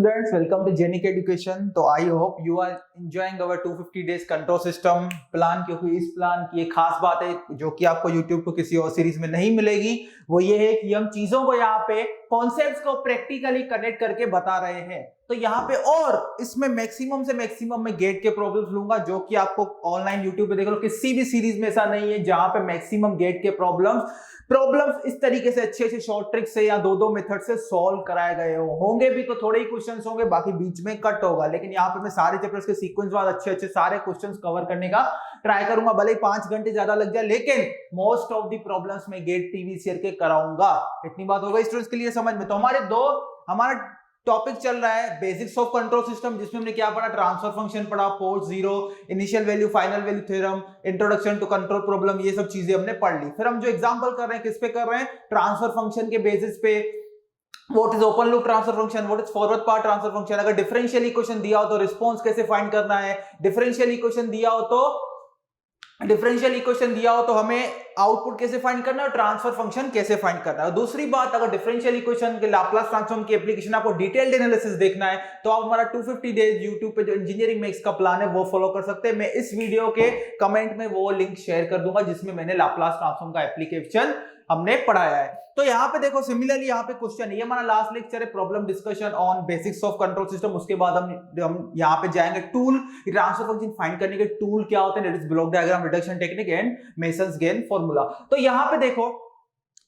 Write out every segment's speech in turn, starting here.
students, welcome to Genic Education. तो I hope you are enjoying our 250 days control system plan, क्योंकि इस plan की एक खास बात है जो कि आपको YouTube को किसी और सीरीज में नहीं मिलेगी, वो ये है कि हम चीजों को यहाँ पे कॉन्सेप्ट्स को प्रैक्टिकली कनेक्ट करके बता रहे हैं। तो यहाँ पे और इसमें मैक्सिमम से मैक्सिमम मैं गेट के प्रॉब्लम्स लूंगा, जो कि आपको ऑनलाइन यूट्यूब पे देख लो किसी भी सीरीज में ऐसा नहीं है जहां पे मैक्सिमम गेट के प्रॉब्लम्स इस तरीके से अच्छे शॉर्ट ट्रिक से या दो मेथड से सॉल्व कराए गए होंगे भी तो थोड़े ही क्वेश्चंस होंगे, बाकी बीच में कट होगा। लेकिन यहाँ पे मैं सारे चैप्टर्स के सीक्वेंस वाइज अच्छे सारे क्वेश्चंस कवर करने का ट्राई करूंगा, भले ही 5 घंटे ज्यादा लग जाए, लेकिन मोस्ट ऑफ द प्रॉब्लम्स में गेट प्रीवियस के कराऊंगा। इतनी बात होगा स्टूडेंट्स के लिए समझ में। तो हमारा टॉपिक चल रहा है बेसिक्स ऑफ कंट्रोल सिस्टम, जिसमें हमने क्या पढ़ा, ट्रांसफर फंक्शन पढ़ा, pole zero, initial value, final value theorem, introduction to control problem, ये सब चीजें हमने पढ़ ली। फिर हम जो एग्जांपल कर रहे हैं किस पे कर रहे हैं, ट्रांसफर फंक्शन के बेसिस पे। What is open loop transfer function, what is forward path transfer function, अगर डिफरेंशियल इक्वेशन दिया हो तो रिस्पॉन्स कैसे फाइंड करना है, डिफरेंशियल इक्वेशन दिया हो तो हमें आउटपुट कैसे फाइंड करना है और ट्रांसफर फंक्शन कैसे फाइंड करना है। दूसरी बात, अगर डिफरेंशियल इक्वेशन के लाप्लास ट्रांसफॉर्म की एप्लीकेशन आपको डिटेल्ड एनालिसिस देखना है तो आप हमारा 250 डेज यूट्यूब पे जो इंजीनियरिंग मैथ्स का प्लान है वो फॉलो कर सकते हैं। मैं इस वीडियो के कमेंट में वो लिंक शेयर कर दूंगा जिसमें मैंने लाप्लास ट्रांसफॉर्म का एप्लीकेशन हमने पढ़ाया है। तो यहाँ पे देखो सिमिलरली यहाँ पे क्वेश्चन है, ये हमारा लास्ट लेक्चर है problem discussion on basics of control system. उसके बाद हम यहाँ पे जाएंगे टूल, ट्रांसफर फंक्शन फाइंड करने के टूल क्या होते हैं, that is block diagram, reduction technique and masons gain formula. तो यहाँ पे देखो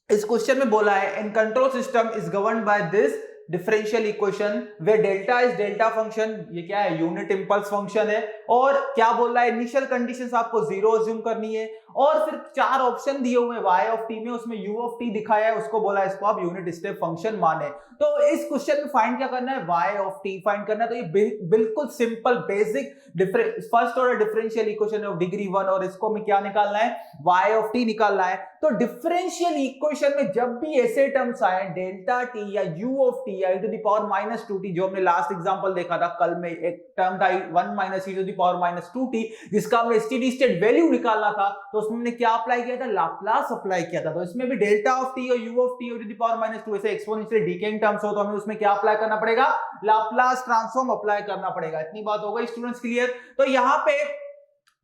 इस क्वेश्चन में बोला है in control system is governed by this differential equation way delta is delta function, ये क्या है, यूनिट इंपल्स फंक्शन है। और क्या बोल रहा है, इनिशियल कंडीशंस आपको 0 अज्यूम करनी है, और फिर 4 ऑप्शन दिए हुए y ऑफ t में, उसमें u ऑफ t दिखाया है, उसको बोला है इसको आप यूनिट स्टेप फंक्शन माने। तो इस क्वेश्चन में फाइंड क्या करना है, y ऑफ t फाइंड करना है। तो ये बिल्कुल simple basic first order differential equation of degree 1, और इसको में क्या निकालना है, y ऑफ t निकालना है। तो डिफरेंशियल इक्वेशन में जब भी ऐसे टर्म्स आए डेल्टा t या u ऑफ t या e to the power -2t, जो हमने लास्ट एग्जांपल देखा था कल में, एक टर्म था 1 - e to the power -2t जिसका हमने स्टेडी स्टेट वैल्यू निकालना था, तो उसमें हमने क्या अप्लाई किया था, लाप्लास अप्लाई किया था। तो इसमें भी डेल्टा ऑफ t और u of t to the power -2 ऐसे एक्सपोनेंशियल डिकेइंग टर्म्स हो तो हमें उसमें क्या अप्लाई करना पड़ेगा, लाप्लास ट्रांसफॉर्म अप्लाई करना पड़ेगा। इतनी बात होगा स्टूडेंट्स क्लियर। तो यहाँ पे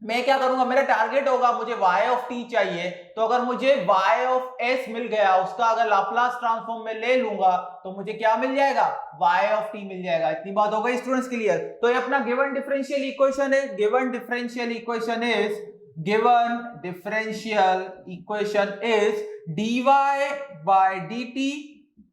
मैं क्या करूंगा, मेरा टारगेट होगा मुझे y ऑफ t चाहिए, तो अगर मुझे y ऑफ s मिल गया, उसका अगर लाप्लास ट्रांसफॉर्म में ले लूंगा तो मुझे क्या मिल जाएगा, y ऑफ t मिल जाएगा। इतनी बात होगा स्टूडेंट्स क्लियर। तो ये अपना गिवन डिफरेंशियल इक्वेशन है, given differential equation is dy by dt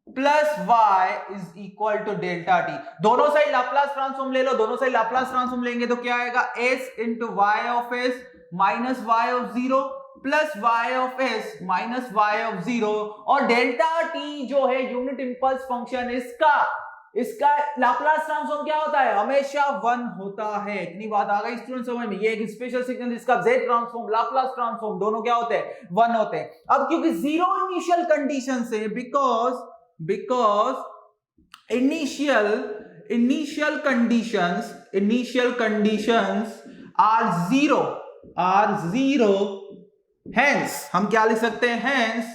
plus y is equal to delta T. दोनों साइड लाप्लास ट्रांसफॉर्म ले लो, दोनों साइड लाप्लास ट्रांसफॉर्म लेंगे तो क्या आएगा, s into Y of S minus Y of 0 plus y of s minus Y of 0, और delta T जो है यूनिट इंपल्स फंक्शन, इसका लाप्लास ट्रांसफॉर्म क्या होता है, हमेशा 1 होता है। इतनी बात आ गई स्टूडेंट समझ में। ये एक स्पेशल सिग्नल, इसका z ट्रांसफॉर्म, लाप्लास ट्रांसफॉर्म दोनों क्या होते हैं, 1 होते हैं। अब क्योंकि 0 इनिशियल कंडीशन से, because initial conditions are zero, hence हम क्या लिख सकते हैं, hence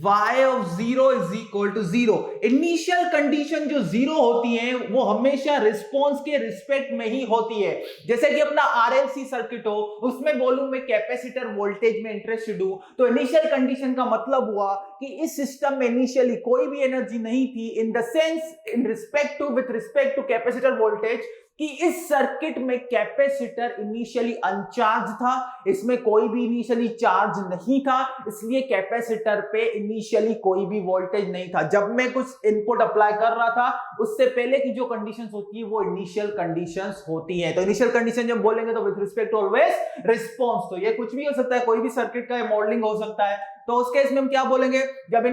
y of 0 is equal to 0। Initial condition जो 0 होती है वो हमेशा रिस्पॉन्स के रिस्पेक्ट में ही होती है। जैसे कि अपना RLC सर्किट हो, उसमें बोलूं मैं कैपेसिटर वोल्टेज में इंटरेस्टेड हूं, तो इनिशियल कंडीशन का मतलब हुआ कि इस सिस्टम में इनिशियली कोई भी एनर्जी नहीं थी, in the sense with respect to capacitor voltage, कि इस सर्किट में कैपेसिटर इनिशियली अनचार्ज था, इसमें कोई भी इनिशियली चार्ज नहीं था, इसलिए कैपेसिटर पे इनिशियली कोई भी वोल्टेज नहीं था। जब मैं कुछ इनपुट अप्लाई कर रहा था उससे पहले की जो कंडीशंस होती है वो इनिशियल कंडीशंस होती है। तो इनिशियल कंडीशन जब बोलेंगे तो with respect to always response, तो ये कुछ भी हो सकता है, कोई भी सर्किट का मॉडलिंग हो सकता है। तो उस केस में हम क्या बोलेंगे, जब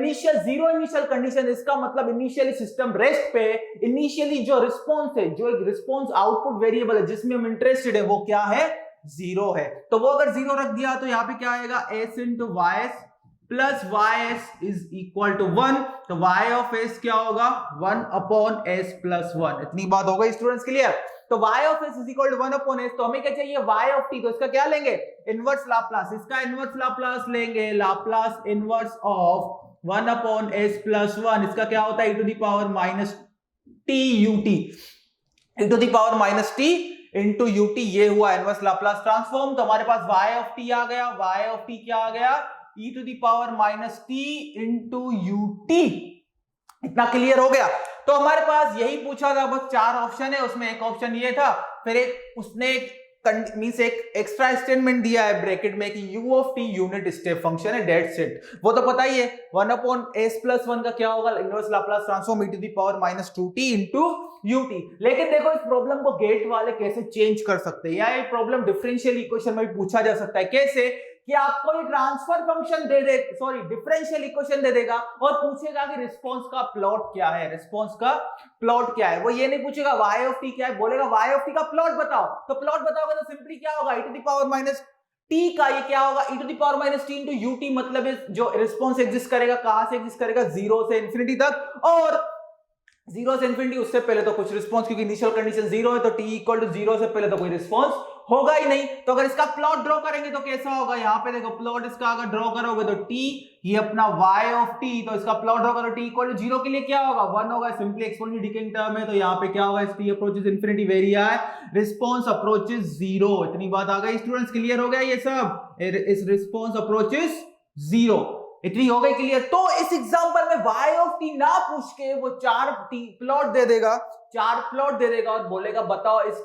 जीरो इनिशियल कंडीशन, इसका मतलब इनिशियली सिस्टम रेस्ट पे, इनिशियली जो रिस्पॉन्स है, जो एक रिस्पॉन्स आउटपुट वेरिएबल है जिसमें हम इंटरेस्टेड है, वो क्या है, 0 है। तो वो अगर 0 रख दिया तो यहाँ पे क्या आएगा, s into Y S plus Y S is equal to 1। तो y ऑफ s क्या होगा, 1 अपॉन s प्लस 1। इतनी बात होगा स्टूडेंट्स क्लियर। तो y of s is equal to 1 upon s, तो हमें क्या चाहिए, y ऑफ t, तो इसका क्या लेंगे, इनवर्स लाप्लास, इसका इनवर्स लाप्लास लेंगे, Laplace inverse of 1 upon s plus 1, इसका क्या होता है, e to the power T UT e to the power minus T into UT, ये हुआ इनवर्स लाप्लास ट्रांसफॉर्म। तो हमारे पास y ऑफ टी आ गया, y ऑफ टी क्या आ गया, e to the power minus T into UT. इतना क्लियर हो गया। तो हमारे पास यही पूछा था, बस 4 ऑप्शन है, उसमें एक ऑप्शन ये था, फिर एक उसने मींस एक एक्स्ट्रा स्टेटमेंट दिया है ब्रैकेट में कि u of t unit step function है, डेट्स इट। वो तो पता ही है, 1 अपॉन s प्लस 1 का क्या होगा, inverse Laplace transform e to the power minus 2t into ut। लेकिन देखो इस प्रॉब्लम को गेट वाले कैसे चेंज कर सकते हैं, या ये प्रॉब्लम डिफरेंशियल इक्वेशन में भी पूछा जा सकता है। कैसे कि आपको ये ट्रांसफर फंक्शन दे दे, सॉरी डिफरेंशियल इक्वेशन दे देगा और पूछेगा कि रिस्पांस का प्लॉट क्या है, रिस्पांस का प्लॉट क्या है। वो ये नहीं पूछेगा y ऑफ t क्या है, बोलेगा y ऑफ t का प्लॉट बताओ। तो प्लॉट बताओगे तो सिंपली क्या होगा, e to the power minus t का ये क्या होगा, e to the power minus t into ut, मतलब जो रिस्पांस एग्जिस्ट करेगा कहां से एग्जिस्ट करेगा, 0 से इंफिनिटी तक, और 0 से इंफिनिटी उससे पहले तो कुछ रिस्पांस, क्योंकि इनिशियल कंडीशन 0 है, तो t इक्वल टू 0 से पहले तो कोई रिस्पांस होगा ही नहीं। तो अगर इसका प्लॉट ड्रॉ करेंगे तो कैसा होगा, यहां पे देखो प्लॉट इसका अगर ड्रॉ करोगे तो t, ये अपना y ऑफ t, तो इसका प्लॉट ड्रॉ करो t इक्वल टू 0 के लिए क्या होगा, 1 होगा, सिंपली एक्सपोनेंशियल डिकेइंग टर्म है, तो यहां पे क्या होगा, इस t approaches infinity very high, response approaches 0। इतनी बात आ गई स्टूडेंट्स, क्लियर हो गया ये सब, इस रिस्पांस अप्रोचेस 0, इतनी हो गई क्लियर। तो इस एग्जांपल में y ऑफ t ना पूछ के वो 4 प्लॉट दे देगा, 4 प्लॉट दे देगा और बोलेगा बताओ इस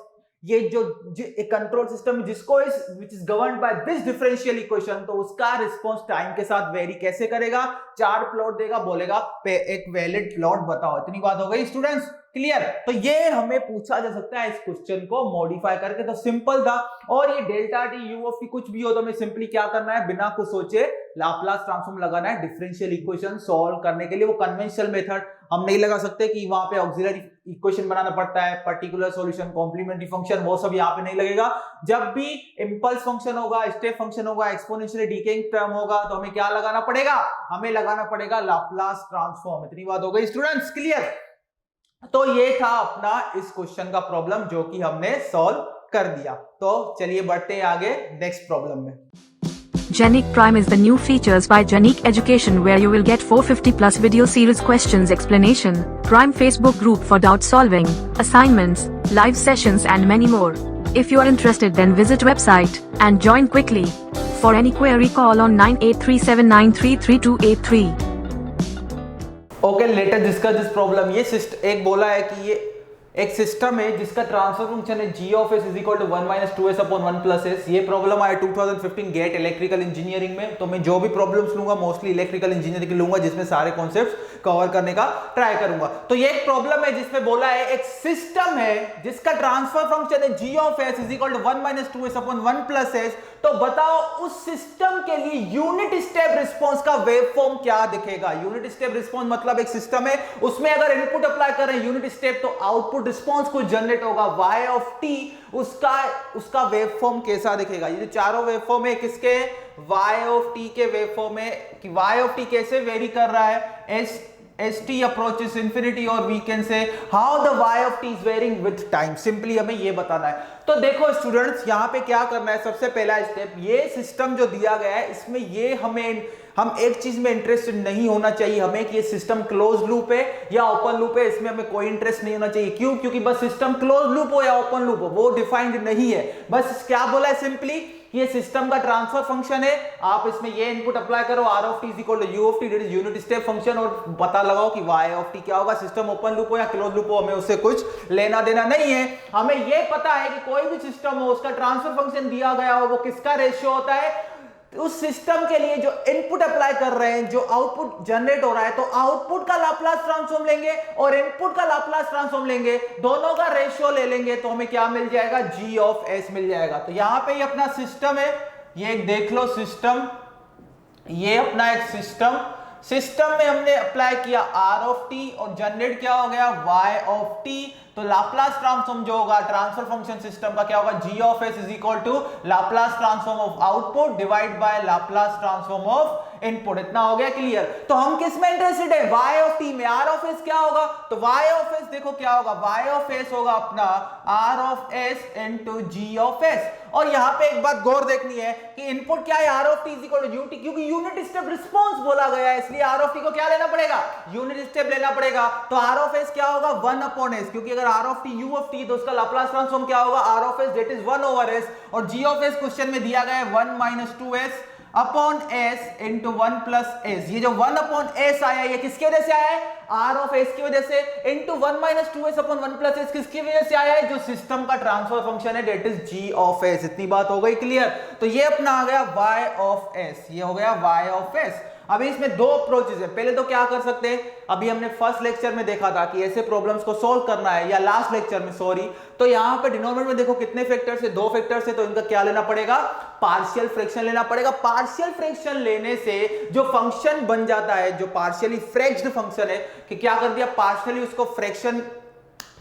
ये जो एक कंट्रोल सिस्टम जिसको इस which is governed by this differential equation, तो उसका रिस्पांस टाइम के साथ वेरी कैसे करेगा, 4 प्लॉट देगा, बोलेगा पे एक वैलिड प्लॉट बताओ। इतनी बात हो गई स्टूडेंट्स, क्लियर। तो ये हमें पूछा जा सकता है इस क्वेश्चन को मॉडिफाई करके, तो सिंपल था। और ये delta T U of T कुछ भी हो तो हमें सिंपली क्या करना है, बिना कुछ सोचे लाप्लास ट्रांसफॉर्म लगाना है डिफरेंशियल इक्वेशन सॉल्व करने के लिए। वो कन्वेंशनल मेथड हम नहीं लगा सकते कि वहां पे ऑक्सिलरी इक्वेशन बनाना पड़ता है, पर्टिकुलर सॉल्यूशन, कॉम्प्लीमेंट्री फंक्शन, वो सब यहाँ पे नहीं लगेगा। जब भी इंपल्स फंक्शन होगा, स्टेप फंक्शन होगा, एक्सपोनेंशियली डिकेइंग टर्म होगा, तो हमें क्या लगाना पड़ेगा, हमें लगाना पड़ेगा लाप्लास ट्रांसफॉर्म। इतनी बात हो गई स्टूडेंट्स, क्लियर। तो ये था अपना इस क्वेश्चन का प्रॉब्लम जो कि हमने सॉल्व कर दिया। तो चलिए बढ़ते हैं आगे नेक्स्ट प्रॉब्लम में। Genic Prime is the new features by Genic Education where you will get 450 plus video series questions explanation, Prime Facebook group for doubt solving, assignments, live sessions and many more. If you are interested then visit website and join quickly. For any query call on 9837933283. Okay, let us discuss this problem. ये एक बोला है कि ये एक system है जिसका transfer function है g of s is equal to 1 minus 2s upon 1 plus s। ये प्रॉब्लम आया 2015 गेट इलेक्ट्रिकल इंजीनियरिंग में। तो मैं जो भी प्रॉब्लम्स लूंगा मोस्टली इलेक्ट्रिकल इंजीनियरिंग की लूंगा, जिसमें सारे कॉन्सेप्ट्स कवर करने का ट्राई करूंगा। तो ये एक प्रॉब्लम है जिसमें बोला है एक सिस्टम है जिसका ट्रांसफर फंक्शन है g of s is equal to 1 minus 2s upon 1 plus s। तो बताओ उस सिस्टम के लिए यूनिट स्टेप रिस्पांस का वेव फॉर्म क्या दिखेगा। यूनिट स्टेप रिस्पांस मतलब एक सिस्टम है, उसमें अगर इनपुट अप्लाई कर रहे हैं यूनिट स्टेप, तो आउटपुट रिस्पांस को जनरेट होगा y ऑफ t, उसका वेव फॉर्म कैसा दिखेगा। ये जो चारों वेव फॉर्म है किसके, y ऑफ t के वेव फॉर्म है कि y ऑफ t कैसे वेरी कर रहा है, as t approaches infinity, और we can say how the y of t is varying with time। Simply हमें ये बताना है। तो देखो स्टूडेंट्स, यहाँ पे क्या करना है, सबसे पहला स्टेप, ये सिस्टम जो दिया गया है इसमें ये हम एक चीज में इंटरेस्टेड नहीं होना चाहिए हमें कि ये सिस्टम क्लोज लूप है या ओपन लूप है, इसमें हमें कोई इंटरेस्ट नहीं होना चाहिए। क्यों? क्योंकि बस सिस्टम क्लोज लूप हो या ओपन लूप हो वो डिफाइंड नहीं है। बस क्या बोला है, सिंपली ये सिस्टम का ट्रांसफर फंक्शन है, आप इसमें ये इनपुट अप्लाई करो, r of t is equal to u of t, that is unit step function, और पता लगाओ कि y ऑफ t क्या होगा। सिस्टम ओपन लूप हो या क्लोज लूप हो हमें उससे कुछ लेना देना नहीं है। हमें ये पता है कि कोई भी सिस्टम हो उसका ट्रांसफर फंक्शन दिया गया हो वो किसका रेशियो होता है, उस सिस्टम के लिए जो इनपुट अप्लाई कर रहे हैं, जो आउटपुट जनरेट हो रहा है, तो आउटपुट का लाप्लास ट्रांसफॉर्म लेंगे और इनपुट का लाप्लास ट्रांसफॉर्म लेंगे, दोनों का रेशियो ले लेंगे, तो हमें क्या मिल जाएगा, g ऑफ s मिल जाएगा। तो यहां पे ये अपना सिस्टम है, ये एक देख लो सिस्टम, ये अपना एक सिस्टम में हमने अप्लाई किया r ऑफ t और जनरेट क्या हो गया, y ऑफ t। तो लाप्लास ट्रांसफॉर्म जो होगा ट्रांसफर फंक्शन सिस्टम का क्या होगा, g of s is equal to Laplace transform of output divide by Laplace transform of input. इतना हो गया क्लियर। तो हम किस में इंटरेस्टेड है, y ऑफ t में। r ऑफ s क्या होगा, तो y ऑफ s देखो क्या होगा, y ऑफ s होगा अपना r of s into g of s। और यहां पे एक बात गौर देखनी है कि इनपुट क्या है, r of t is equal to ut, क्योंकि यूनिट स्टेप रिस्पांस बोला गया है, इसलिए r ऑफ t को क्या लेना पड़ेगा, यूनिट स्टेप लेना पड़ेगा। तो r ऑफ s क्या होगा 1 अपॉन s, क्योंकि अगर r of t u of t तो उसका लाप्लास ट्रांसफॉर्म क्या होगा r of s that is 1 over s, और g ऑफ s क्वेश्चन में दिया गया है 1 minus 2s upon s into 1 plus s। ये जो 1 अपॉन s आया ये किसकी वजह से आया है, r ऑफ s की वजह से, into 1 minus 2s upon 1 plus s किसकी वजह से आया है, जो सिस्टम का ट्रांसफर फंक्शन है that is g of s। इतनी बात हो गई क्लियर। तो ये अपना आ गया y ऑफ s, ये हो गया y ऑफ s। अभी इसमें दो अप्रोचेस है। पहले तो क्या कर सकते हैं, अभी हमने फर्स्ट लेक्चर में देखा था कि ऐसे प्रॉब्लम्स को सॉल्व करना है, या लास्ट लेक्चर में सॉरी, तो यहां पे डिनोमिनेटर में देखो कितने फैक्टर्स है, 2 फैक्टर्स है, तो इनका क्या लेना पड़ेगा, पार्शियल फ्रैक्शन लेना पड़ेगा। पार्शियल फ्रैक्शन लेने से जो फंक्शन बन जाता है, जो पार्शियली फ्रैक्शड फंक्शन है, कि क्या कर दिया, पार्शियली उसको फ्रैक्शन,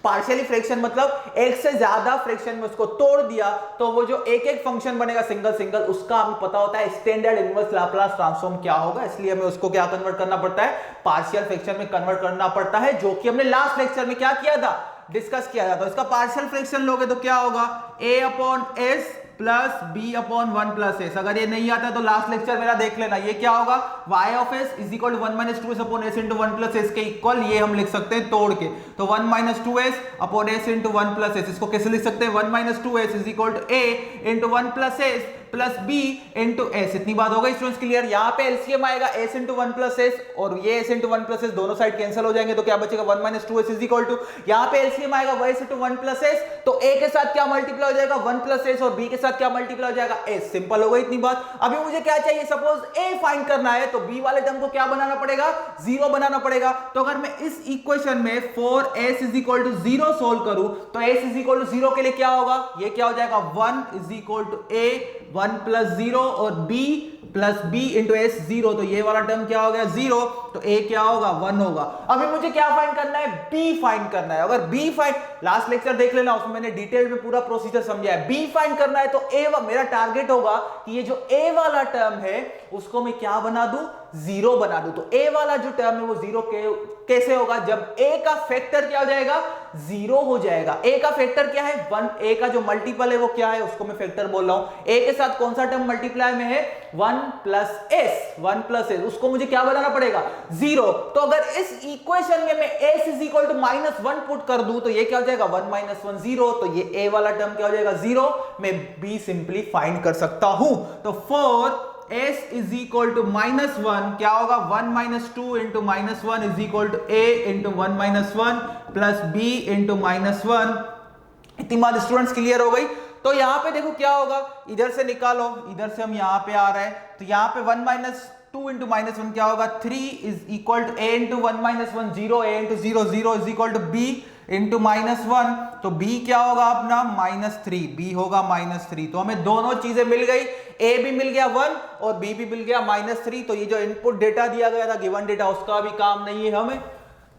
पार्शियली फ्रैक्शन मतलब एक से ज्यादा फ्रैक्शन में उसको तोड़ दिया, तो वो जो एक एक फंक्शन बनेगा सिंगल सिंगल, उसका हमें पता होता है स्टैंडर्ड इनवर्स लाप्लास ट्रांसफॉर्म क्या होगा, इसलिए हमें उसको क्या कन्वर्ट करना पड़ता है, पार्शियल फ्रैक्शन में कन्वर्ट करना पड़ता है, जो कि हमने लास्ट लेक्चर में क्या किया था, डिस्कस किया था। तो इसका पार्शियल फ्रैक्शन लोगे तो क्या होगा, a upon s plus b upon 1 plus s। अगर ये नहीं आता तो लास्ट लेक्चर मेरा देख लेना, ये क्या होगा, y of s is equal to 1 minus 2s upon s into 1 plus s के इक्वल, ये हम लिख सकते हैं तोड़ के, तो 1 minus 2s upon s into 1 plus s। इसको कैसे लिख सकते हैं, 1 minus 2s is equal to a into 1 plus s plus b into s। इतनी बात हो गई स्टूडेंट्स क्लियर। यहाँ पे एलसीएम आएगा s इंटू 1 प्लस s, और ये s इंटू 1 प्लस s दोनों साइड कैंसिल हो जाएंगे, तो क्या बचेगा 1 minus 2s is equal to, यहाँ पे एलसीएम आएगा y इंटू 1 प्लस s, तो a के साथ क्या मल्टीप्लाई हो जाएगा 1 प्लस s, और b के साथ क्या मल्टीप्लाई हो जाएगा s। सिंपल हो गई इतनी बात। अभी मुझे क्या चाहिए, सपोज a फाइंड करना है, तो b वाले टर्म को क्या बनाना पड़ेगा, 0 बनाना पड़ेगा। तो अगर मैं इस इक्वेशन में 4s is equal to 0 solve करूं, तो s इज इक्वल टू 0 के लिए क्या होगा, ये क्या हो जाएगा 1 is equal to a 1 plus 0 और b plus b into s 0, तो ये वाला टर्म क्या हो गया 0, तो a क्या होगा 1 होगा। अभी मुझे क्या फाइंड करना है, b फाइंड करना है। अगर b फाइंड, लास्ट लेक्चर देख लेना, उसमें मैंने डिटेल में पूरा प्रोसीजर समझाया है। b फाइंड करना है तो a, मेरा टारगेट होगा कि ये जो a वाला टर्म है उसको मैं क्या बना दूं, 0 बना दूं। तो a वाला जो टर्म है वो 0 कैसे होगा, जब a का फैक्टर क्या हो जाएगा, 0 हो जाएगा। a का फैक्टर क्या है 1, a का जो मल्टीपल है वो क्या है, उसको मैं फैक्टर बोल रहा हूं। a के साथ कौन सा टर्म मल्टीप्लाई में है, 1 प्लस s, 1 प्लस s, उसको मुझे क्या बनाना पड़ेगा 0। तो अगर इस इक्वेशन में मैं s is equal to -1 put कर दूं, तो ये क्या हो जाएगा 1 माइनस 1 0, तो ये a वाला टर्म क्या हो जाएगा 0। मैं b सिंपली फाइंड कर सकता हूं। तो 4s इज इक्वल टू -1 क्या होगा, 1 minus 2 into -1 is equal to a into 1 minus 1 plus b into -1। इतनी बात स्टूडेंट्स क्लियर हो गई। तो यहां पे देखो क्या होगा, इधर से निकालो, इधर से हम यहां पे आ रहे हैं, तो यहां पे 1 माइनस 2 इंटू -1 क्या होगा, 3 is equal to a into 1 minus 1 0, a into 0 0 is equal to b into -1, तो b क्या होगा अपना -3, b होगा -3। तो हमें दोनों चीजें मिल गई, a भी मिल गया 1 और b भी मिल गया -3। तो ये जो इनपुट डेटा दिया गया था, गिवन डेटा, उसका भी काम नहीं है हमें,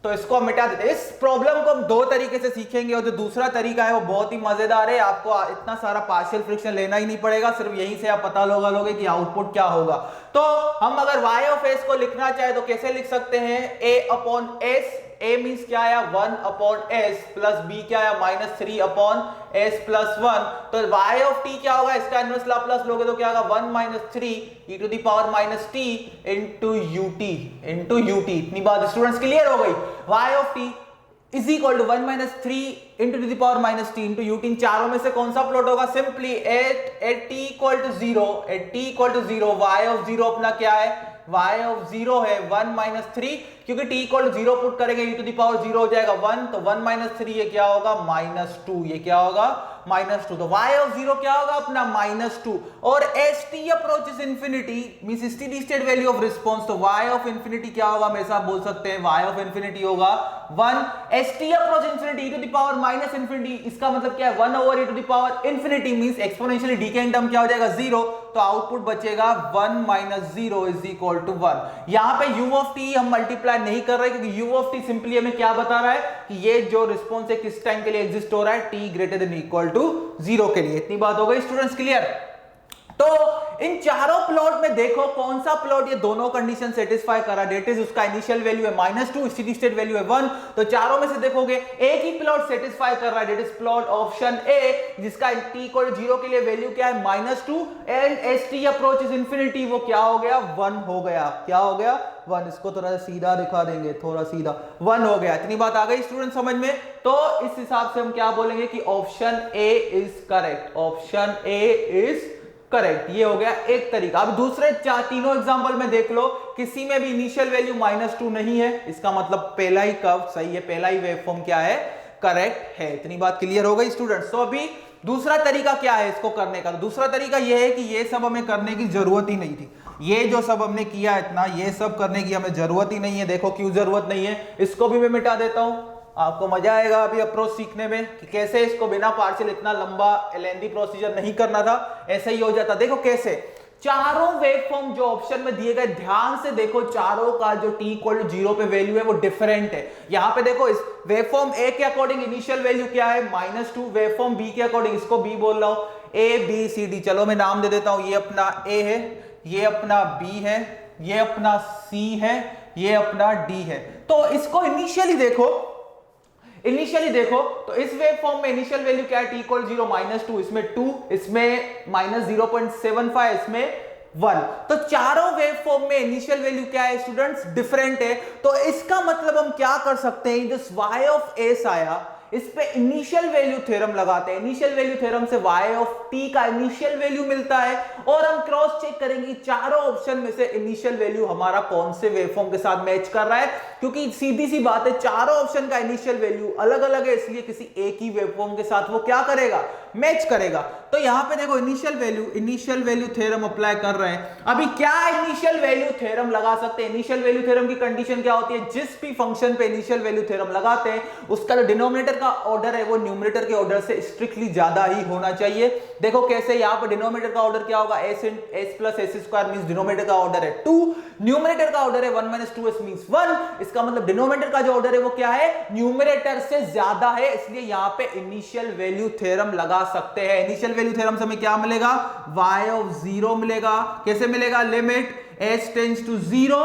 तो इसको हम मिटा देते हैं। इस प्रॉब्लम को हम 2 तरीके से सीखेंगे, और जो दूसरा तरीका है वो बहुत ही मजेदार है। आपको इतना सारा पार्शियल फ्रैक्शन लेना ही नहीं पड़ेगा, सिर्फ यहीं से आप पता लगा लोगे कि आउटपुट क्या होगा। तो हम अगर y ऑफ s को लिखना चाहे तो कैसे लिख सकते हैं, a upon s, a means क्या आया 1 अपॉन s, प्लस b क्या आया -3 अपॉन s प्लस 1। तो y ऑफ t क्या होगा, इसका इनवर्स लाप्लास लोगे तो क्या होगा 1 minus 3 e to the power -t into ut। इतनी बात स्टूडेंट्स क्लियर हो गई। y of t is equal to 1 minus 3 into to the power -t into ut। इन चारों में से कौन सा प्लॉट होगा, simply at t equal to 0, y of 0 अपना क्या है, y ऑफ 0 है 1 माइनस 3, क्योंकि t इक्वल टू 0 पुट करेंगे e टू द पावर 0 हो जाएगा 1, तो 1 माइनस 3 ये क्या होगा -2, ये क्या होगा -2, तो y ऑफ 0 क्या होगा अपना -2, और S T approaches infinity means steady state value of response, तो y ऑफ इंफिनिटी क्या होगा, हमेशा आप बोल सकते हैं y ऑफ इंफिनिटी होगा 1, as t approach infinity e to the power minus infinity, इसका मतलब क्या है 1 over e to the power infinity means exponentially decaying term क्या हो जाएगा 0, तो आउटपुट बचेगा 1 - 0 इज इक्वल टू 1। यहां पे u ऑफ t हम मल्टीप्लाई नहीं कर रहे क्योंकि u ऑफ t सिंपली हमें क्या बता रहा है कि ये जो रिस्पांस है किस टाइम के लिए एग्जिस्ट हो रहा है, t greater than equal to 0 के लिए। इतनी बात हो गई स्टूडेंट्स, क्लियर? तो इन चारों प्लॉट में देखो कौन सा प्लॉट ये दोनों कंडीशन सेटिस्फाई कर रहा है, डेट इज उसका इनिशियल वैल्यू है -2, स्टेडी स्टेट वैल्यू है 1, तो चारों में से देखोगे एक ही प्लॉट सेटिस्फाई कर रहा है, that is plot option A, जिसका t इक्वल 0 के लिए वैल्यू क्या है -2 and S t approach is infinity, वो क्या हो गया 1 हो गया, क्या हो गया 1, इसको थोड़ा सीधा दिखा देंगे, थोड़ा सीधा 1 हो गया। इतनी बात आ गई स्टूडेंट समझ में? तो इस हिसाब से हम क्या बोलेंगे कि option A is correct, option A is correct, ये हो गया एक तरीका। अब दूसरे तीनों एग्जांपल में देख लो, किसी में भी इनिशियल वैल्यू -2 नहीं है, इसका मतलब पहला ही कर्व सही है, पहला ही वेवफॉर्म क्या है करेक्ट है। इतनी बात क्लियर हो गई स्टूडेंट्स? तो अभी दूसरा तरीका क्या है इसको करने का, तो दूसरा तरीका ये है कि ये सब हमें करने की जरूरत ही नहीं थी, ये जो सब हमने किया इतना, ये सब करने की हमें जरूरत ही नहीं है। देखो क्यों जरूरत नहीं है, इसको भी मैं मिटा देता हूं, आपको मजा आएगा अभी अप्रोच सीखने में कि कैसे इसको बिना पार्शियल इतना लंबा लेंथी प्रोसीजर नहीं करना था, ऐसे ही हो जाता। देखो कैसे, चारों वेवफॉर्म जो ऑप्शन में दिए गए ध्यान से देखो, चारों का जो t इक्वल टू 0 पे वैल्यू है वो डिफरेंट है। यहां पे देखो इस वेवफॉर्म ए के अकॉर्डिंग इनिशियल वैल्यू क्या है -2, वेवफॉर्म बी के अकॉर्डिंग, इसको बी बोल रहा हूं ए बी सी डी, चलो मैं नाम दे देता हूं, ये अपना ए है, ये अपना बी है, ये अपना सी है, ये अपना डी है। तो इसको इनिशियली देखो तो इस वेव फॉर्म में इनिशियल वैल्यू क्या है, t इक्वल 0 -2, इसमें 2, इसमें -0.75, इसमें 1, तो चारों वेव फॉर्म में इनिशियल वैल्यू क्या है स्टूडेंट्स डिफरेंट है। तो इसका मतलब हम क्या कर सकते हैं, जिस y ऑफ s आया इस पे इनिशियल वैल्यू थ्योरम लगाते हैं, इनिशियल वैल्यू थ्योरम से y ऑफ t का इनिशियल वैल्यू मिलता है और हम क्रॉस चेक करेंगे चारों ऑप्शन में से इनिशियल वैल्यू हमारा कौन से वेवफॉर्म के साथ मैच कर रहा है, क्योंकि सीधी सी बात है चारों ऑप्शन का इनिशियल वैल्यू अलग अलग है, इसलिए किसी एक ही वेवफॉर्म के साथ वो क्या करेगा मैच करेगा। तो यहां पे देखो इनिशियल वैल्यू थ्योरम अप्लाई कर रहे हैं। अभी क्या इनिशियल वैल्यू थ्योरम लगा सकते हैं, इनिशियल वैल्यू थ्योरम की कंडीशन क्या होती है, जिस भी फंक्शन पे इनिशियल वैल्यू थ्योरम लगाते हैं उसका जो डिनोमिनेटर का ऑर्डर है वो न्यूमरेटर के ऑर्डर से स्ट्रिक्टली ज्यादा ही होना चाहिए। देखो कैसे, यहां पर डिनोमिनेटर का ऑर्डर क्या होगा, s plus s square means denominator का ऑर्डर है 2, न्यूमरेटर का ऑर्डर है 1 - 2s मींस 1, इसका मतलब डिनोमिनेटर का जो ऑर्डर है वो क्या है न्यूमरेटर से ज्यादा है, इसलिए यहां पे इनिशियल वैल्यू थ्योरम लगा सकते हैं। इनिशियल वैल्यू थ्योरम से हमें क्या मिलेगा, y ऑफ 0 मिलेगा। कैसे मिलेगा, limit s tends to 0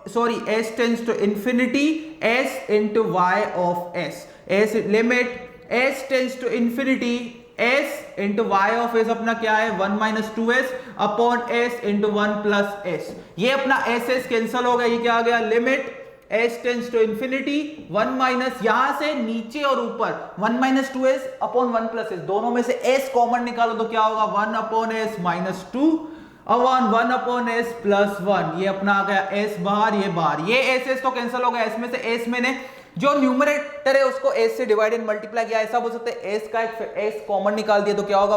sorry s tends to infinity s into y of s, s limit s tends to infinity s into y of s अपना क्या है 1 - 2s upon s into 1 plus s, ये अपना s cancel हो गया, ये क्या आ गया limit s tends to infinity 1 minus यहां से नीचे और ऊपर 1 - 2s अपॉन 1 प्लस s, दोनों में से s कॉमन निकालो तो क्या होगा 1 upon s minus 2 upon 1 upon s plus 1, ये अपना आ गया s बाहर, ये बाहर, ये s तो कैंसिल हो गया, s में से s मैंने जो न्यूमरेटर है उसको s से डिवाइड एंड मल्टीप्लाई किया, ऐसा बोल सकते हैं s का एक s कॉमन निकाल दिया तो क्या होगा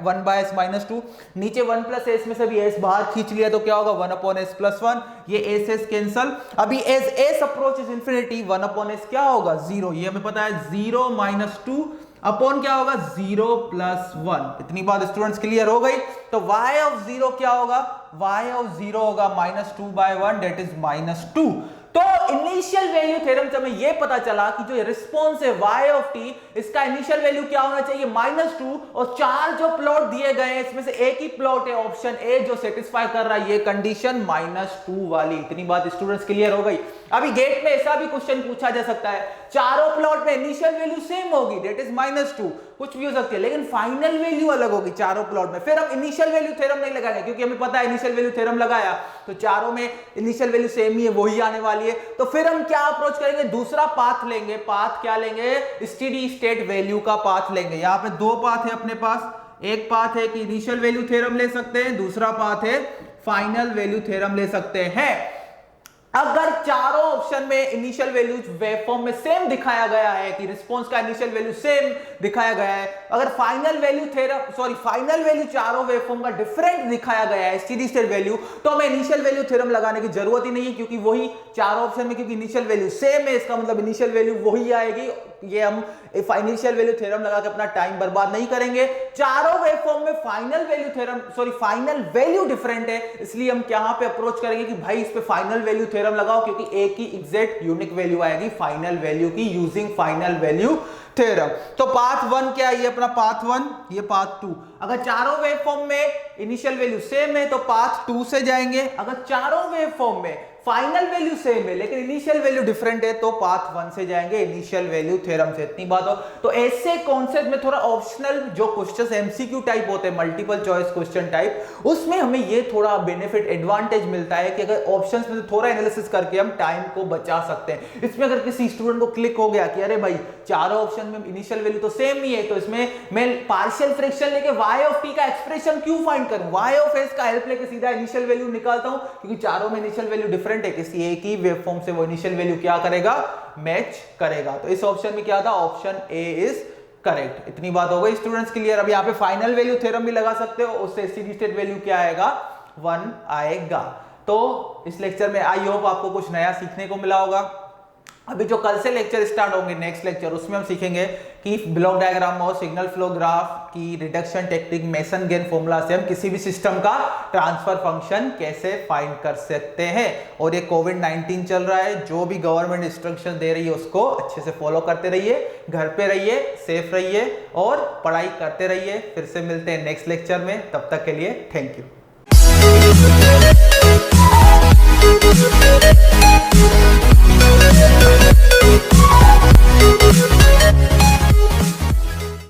1 बाय s माइनस 2, नीचे 1 प्लस s में से भी s बाहर खींच लिया तो क्या होगा 1 अपॉन s प्लस 1, ये s कैंसल। अभी as s approaches infinity 1 upon s क्या होगा 0, ये हमें पता है 0 माइनस 2 अपॉन क्या होगा 0 प्लस 1। इतनी बात स्टूडेंट्स क्लियर हो गई। तो y ऑफ 0 क्या होगा, y ऑफ 0 होगा -2/1 दैट इज -2। तो इनिशियल वैल्यू थ्योरम से हमें यह पता चला कि जो रिस्पॉन्स है y ऑफ t इसका इनिशियल वैल्यू क्या होना चाहिए -2, और चार जो प्लॉट दिए गए हैं इसमें से एक ही प्लॉट है ऑप्शन ए जो सेटिस्फाई कर रहा है ये कंडीशन -2 वाली। इतनी बात स्टूडेंट्स क्लियर हो गई। अभी गेट में ऐसा भी क्वेश्चन पूछा जा सकता है, चारों प्लॉट में इनिशियल वैल्यू सेम होगी दैट इज -2, कुछ भी हो सकती है, लेकिन फाइनल वैल्यू अलग होगी चारों प्लॉट में, फिर हम इनिशियल वैल्यू थ्योरम नहीं लगाएंगे क्योंकि हमें पता है इनिशियल वैल्यू थ्योरम लगाया तो चारों में इनिशियल वैल्यू सेम ही है, वही आने वाली है। तो फिर हम क्या अप्रोच करेंगे, दूसरा पाथ लेंगे। पाथ क्या लेंगे, स्टेडी स्टेट वैल्यू का पाथ लेंगे। यहां पे दो पाथ है अपने पास, एक पाथ है कि इनिशियल वैल्यू थ्योरम ले सकते हैं, दूसरा पाथ है फाइनल वैल्यू थ्योरम ले सकते हैं। अगर चारों ऑप्शन में इनिशियल वैल्यूज वेवफॉर्म में सेम दिखाया गया है कि रिस्पांस का इनिशियल वैल्यू सेम दिखाया गया है, अगर फाइनल वैल्यू चारों वेवफॉर्म का डिफरेंट दिखाया गया है स्टेडी स्टेट वैल्यू, तो हमें इनिशियल वैल्यू थ्योरम लगाने की जरूरत ही नहीं है, क्योंकि वही चारों ऑप्शन में, क्योंकि इनिशियल वैल्यू सेम है, इसका मतलब इनिशियल वैल्यू वही आएगी। ये हम इनिशियल वैल्यू थ्योरम लगा के अपना टाइम बर्बाद नहीं करेंगे। चारों वेवफॉर्म में फाइनल वैल्यू डिफरेंट है, इसलिए हम यहां पे अप्रोच करेंगे कि भाई इस पे फाइनल वैल्यू थ्योरम लगाओ, क्योंकि एक ही एग्जैक्ट यूनिक वैल्यू आएगी फाइनल वैल्यू की यूजिंग फाइनल वैल्यू थ्योरम। तो पाथ 1 क्या है? ये अपना पाथ 1, ये पाथ 2। अगर चारों वेवफॉर्म में इनिशियल वैल्यू सेम है तो पाथ 2 से जाएंगे। अगर चारों वेवफॉर्म में फाइनल वैल्यू सेम है लेकिन इनिशियल वैल्यू डिफरेंट है तो पाथ 1 से जाएंगे इनिशियल वैल्यू थ्योरम से। इतनी बात हो। तो ऐसे कॉन्सेप्ट में थोड़ा ऑप्शनल जो क्वेश्चंस एमसीक्यू टाइप होते हैं, मल्टीपल चॉइस क्वेश्चन टाइप, उसमें हमें ये थोड़ा बेनिफिट एडवांटेज मिलता है कि अगर ऑप्शंस में थोड़ा एनालिसिस करके हम टाइम को बचा सकते हैं। इसमें अगर किसी स्टूडेंट को क्लिक हो गया कि अरे भाई चारों ऑप्शन में इनिशियल वैल्यू तो सेम ही है, तो इसमें मैं पार्शियल फ्रैक्शन लेके y ऑफ t का एक्सप्रेशन क्यों फाइंड करूं, y ऑफ s का हेल्प लेके सीधा इनिशियल वैल्यू निकालता हूं, क्योंकि चारों में इनिशियल वैल्यू डिफरेंट है, किसी एक ही वेवफॉर्म से वो इनिशियल वैल्यू क्या करेगा, मैच करेगा। तो इस ऑप्शन में क्या था, ऑप्शन ए इज करेक्ट। इतनी बात हो गई स्टूडेंट्स क्लियर। अब यहाँ पे फाइनल वैल्यू थ्योरम भी लगा सकते हो, उससे स्टेडी स्टेट वैल्यू क्या आएगा, 1 आएगा। तो इस लेक्चर में आई होप आपको कुछ नया सीखने को मिला होगा। अभी जो कल से लेक्चर स्टार्ट होंगे, नेक्स्ट लेक्चर, उसमें हम सीखेंगे कि ब्लॉक डायग्राम और सिग्नल फ्लो ग्राफ की reduction technique, mason gain formula से हम किसी भी सिस्टम का ट्रांसफर फंक्शन कैसे फाइंड कर सकते हैं। और ये कोविड-19 चल रहा है, जो भी गवर्नमेंट इंस्ट्रक्शन दे रही है उसको अच्छे से फॉलो करते रहिए, घर पे रहिए, सेफ रहिए और पढ़ाई करते रहिए। फिर से मिलते हैं नेक्स्ट लेक्चर में, तब तक के लिए थैंक यू।